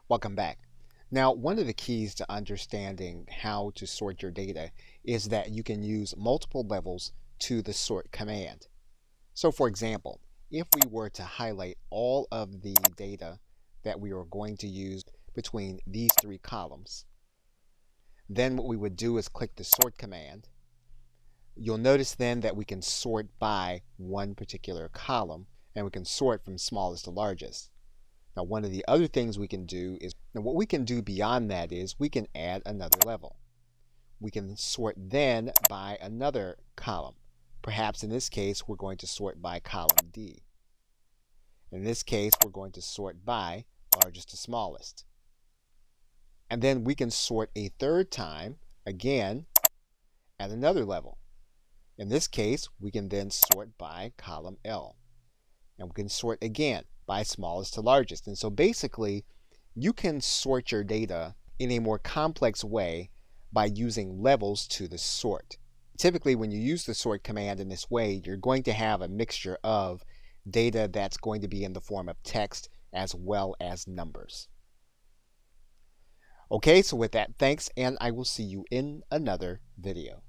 Welcome back. Now, one of the keys to understanding how to sort your data is that you can use multiple levels to the sort command. So for example, if we were to highlight all of the data that we are going to use between these three columns, then what we would do is click the sort command. You'll notice then that we can sort by one particular column, and we can sort from smallest to largest. Now, one of the other things we can do is, now what we can do beyond that is we can add another level. We can sort then by another column. Perhaps in this case, we're going to sort by column D. In this case, we're going to sort by largest to smallest. And then we can sort a third time, again, at another level. In this case, we can then sort by column L. And we can sort again by smallest to largest. And so basically, you can sort your data in a more complex way by using levels to the sort. Typically, when you use the sort command in this way, you're going to have a mixture of data that's going to be in the form of text as well as numbers. Okay, so with that, thanks, and I will see you in another video.